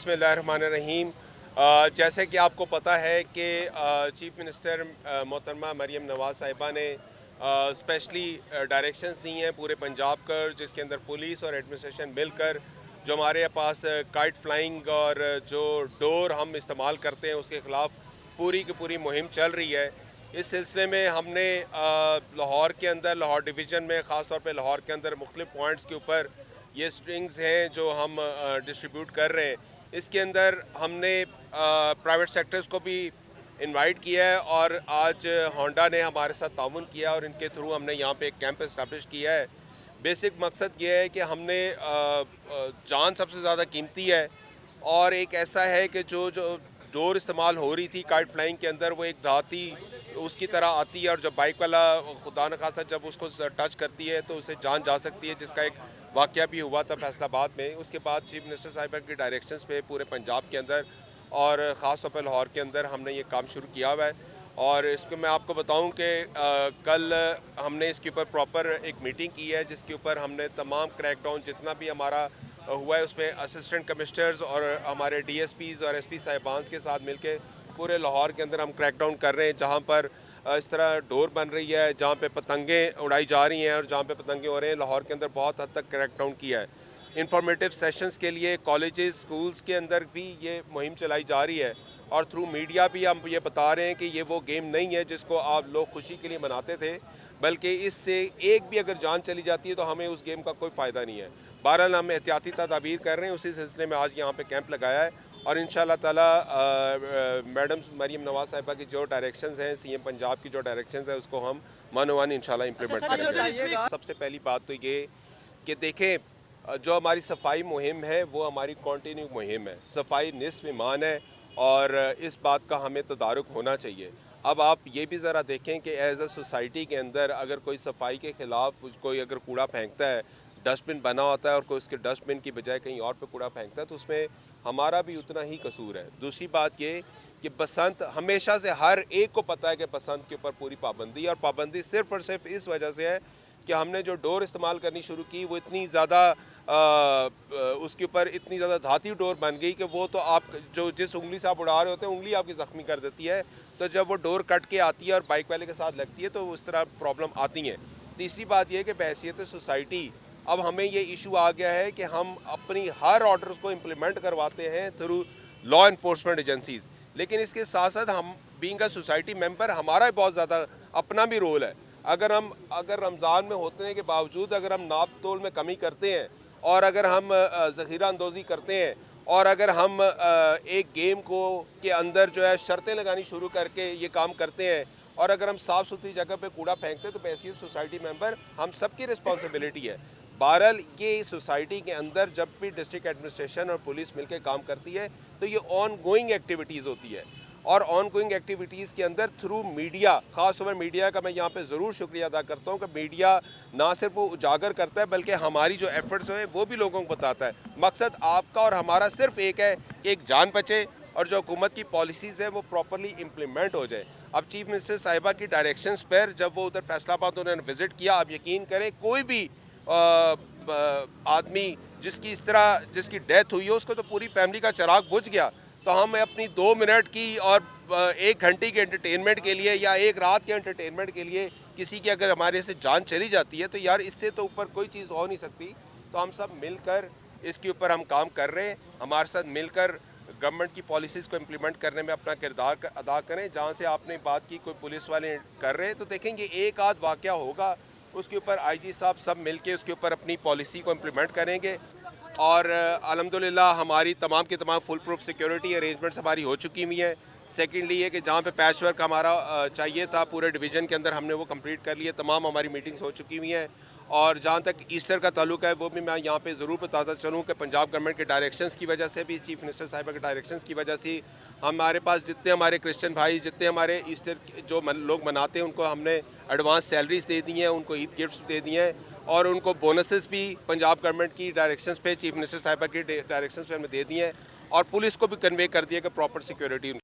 बिस्मिल्लाहिर्रहमानिर्रहीम। जैसे कि आपको पता है कि चीफ मिनिस्टर मोहतरमा मरीम नवाज़ साहिबा ने स्पेशली डायरेक्शंस दी हैं पूरे पंजाब कर, जिसके अंदर पुलिस और एडमिनिस्ट्रेशन मिलकर जो हमारे पास काइट फ्लाइंग और जो डोर हम इस्तेमाल करते हैं उसके ख़िलाफ़ पूरी की पूरी मुहिम चल रही है। इस सिलसिले में हमने लाहौर के अंदर, लाहौर डिवीज़न में ख़ास तौर पे लाहौर के अंदर मुख्तलिफ पॉइंट्स के ऊपर ये स्ट्रिंग्स हैं जो हम डिस्ट्रीब्यूट कर रहे हैं। इसके अंदर हमने प्राइवेट सेक्टर्स को भी इनवाइट किया है और आज होंडा ने हमारे साथ ताउन किया और इनके थ्रू हमने यहाँ पे एक कैंप इस्टेब्लिश किया है। बेसिक मकसद ये है कि हमने जान सबसे ज़्यादा कीमती है और एक ऐसा है कि जो जो डोर इस्तेमाल हो रही थी काइट फ्लाइंग के अंदर, वो एक धाती उसकी तरह आती है और जब बाइक वाला खुदा न खासा जब उसको टच करती है तो उसे जान जा सकती है, जिसका एक वाक़या भी हुआ था फैसलाबाद में। उसके बाद चीफ मिनिस्टर साहिबा की डायरेक्शंस पे पूरे पंजाब के अंदर और ख़ास तौर पर लाहौर के अंदर हमने ये काम शुरू किया हुआ है। और इसको मैं आपको बताऊं कि कल हमने इसके ऊपर प्रॉपर एक मीटिंग की है, जिसके ऊपर हमने तमाम क्रैकडाउन जितना भी हमारा हुआ है उसमें असिस्टेंट कमिश्नर्स और हमारे डीएसपीज़ और एसपी साहिबान के साथ मिलकर पूरे लाहौर के अंदर हम क्रैकडाउन कर रहे हैं। जहाँ पर इस तरह डोर बन रही है, जहाँ पे पतंगें उड़ाई जा रही हैं और जहाँ पे पतंगे हो रहे हैं, लाहौर के अंदर बहुत हद तक क्रैकडाउन किया है। इंफॉर्मेटिव सेशंस के लिए कॉलेजेस स्कूल्स के अंदर भी ये मुहिम चलाई जा रही है और थ्रू मीडिया भी हम ये बता रहे हैं कि ये वो गेम नहीं है जिसको आप लोग खुशी के लिए मनाते थे, बल्कि इससे एक भी अगर जान चली जाती है तो हमें उस गेम का कोई फ़ायदा नहीं है। बहरहाल हम एहतियाती तदाबीर कर रहे हैं, उसी सिलसिले में आज यहाँ पे कैंप लगाया है और इंशाअल्लाह ताला मैडम मरीम नवाज़ साहिबा की जो डायरेक्शंस हैं, सीएम पंजाब की जो डायरेक्शंस है, उसको हम वन इंशाअल्लाह इम्प्लीमेंट करेंगे। सबसे पहली बात तो ये कि देखें, जो हमारी सफाई मुहिम है वो हमारी कंटिन्यू मुहिम है। सफाई निस्फ़ ईमान है और इस बात का हमें तदारुक होना चाहिए। अब आप ये भी ज़रा देखें कि एज अ सोसाइटी के अंदर अगर कोई सफाई के ख़िलाफ़ कोई अगर कूड़ा फेंकता है, डस्टबिन बना होता है और कोई उसके डस्टबिन की बजाय कहीं और पे कूड़ा फेंकता है, तो उसमें हमारा भी उतना ही कसूर है। दूसरी बात ये कि बसंत हमेशा से हर एक को पता है कि बसंत के ऊपर पूरी पाबंदी, और पाबंदी सिर्फ़ और सिर्फ इस वजह से है कि हमने जो डोर इस्तेमाल करनी शुरू की वो इतनी ज़्यादा उसके ऊपर इतनी ज़्यादा धाती डोर बन गई कि वो तो आप जो जिस उंगली से आप उड़ा रहे होते हैं उंगली आपकी ज़ख्मी कर देती है। तो जब वो डोर कट के आती है और बाइक वाले के साथ लगती है तो उस तरह प्रॉब्लम आती हैं। तीसरी बात यह है कि बहैसियत सोसाइटी अब हमें ये इशू आ गया है कि हम अपनी हर ऑर्डर्स को इम्प्लीमेंट करवाते हैं थ्रू लॉ इन्फोर्समेंट एजेंसीज़, लेकिन इसके साथ साथ हम बीइंग अ सोसाइटी मेंबर हमारा बहुत ज़्यादा अपना भी रोल है। अगर रमज़ान में होने के बावजूद अगर हम नाप तोल में कमी करते हैं और अगर हम ज़ख़ीरा अंदोज़ी करते हैं और अगर हम एक गेम को के अंदर जो है शर्तें लगानी शुरू करके ये काम करते हैं और अगर हम साफ़ सुथरी जगह पे कूड़ा फेंकते हैं तो बहैसियत सोसाइटी मेंबर हम सबकी रिस्पॉन्सिबिलिटी है। बहरहाल ये सोसाइटी के अंदर जब भी डिस्ट्रिक्ट एडमिनिस्ट्रेशन और पुलिस मिलकर काम करती है तो ये ऑन गोइंग एक्टिविटीज़ होती है और ऑन गोइंग एक्टिविटीज़ के अंदर थ्रू मीडिया, ख़ास तौर पर मीडिया का मैं यहाँ पे ज़रूर शुक्रिया अदा करता हूँ कि मीडिया ना सिर्फ वो उजागर करता है बल्कि हमारी जो एफर्ट्स हैं वो भी लोगों को बताता है। मकसद आपका और हमारा सिर्फ एक है कि एक जान बचे और जो हुकूमत की पॉलिसीज़ है वो प्रॉपरली इम्प्लीमेंट हो जाए। अब चीफ मिनिस्टर साहिबा की डायरेक्शंस पर जब वो उधर फैसलाबाद उन्होंने विज़िट किया, आप यकीन करें कोई भी आदमी जिसकी डेथ हुई है उसको तो पूरी फैमिली का चिराग बुझ गया। तो हम अपनी 2 मिनट की और 1 घंटे के एंटरटेनमेंट के लिए या एक रात के एंटरटेनमेंट के लिए किसी की अगर हमारे से जान चली जाती है तो यार इससे तो ऊपर कोई चीज़ हो नहीं सकती। तो हम सब मिलकर इसके ऊपर हम काम कर रहे हैं। हमारे साथ मिलकर गवर्नमेंट की पॉलिसीज़ को इम्प्लीमेंट करने में अपना किरदार अदा करें। जहाँ से आपने बात की कोई पुलिस वाले कर रहे हैं तो देखेंगे एक आध वाक़या होगा, उसके ऊपर आईजी साहब सब मिलके उसके ऊपर अपनी पॉलिसी को इम्प्लीमेंट करेंगे और अल्हम्दुलिल्लाह हमारी तमाम की तमाम फुल प्रूफ सिक्योरिटी अरेंजमेंट्स हमारी हो चुकी हुई हैं। सेकेंडली ये कि जहाँ पे पैच वर्क हमारा चाहिए था पूरे डिवीज़न के अंदर हमने वो कंप्लीट कर लिए, तमाम हमारी मीटिंग्स हो चुकी हुई हैं। और जहाँ तक ईस्टर का ताल्लुक है वो भी मैं यहाँ पे ज़रूर बताता चलूँ कि पंजाब गवर्नमेंट के डायरेक्शंस की वजह से भी, चीफ मिनिस्टर साहिबा के डायरेक्शंस की वजह से हमारे पास जितने हमारे क्रिश्चियन भाई, जितने हमारे ईस्टर जो लोग मनाते हैं उनको हमने एडवांस सैलरीज दे दी हैं, उनको ईद गिफ्ट्स दे दिए हैं और उनको बोनसेस भी पंजाब गवर्नमेंट की डायरेक्शंस पे, चीफ मिनिस्टर साहिबा की डायरेक्शंस पे हमने दे दिए हैं और पुलिस को भी कन्वे कर दिया कि प्रॉपर सिक्योरिटी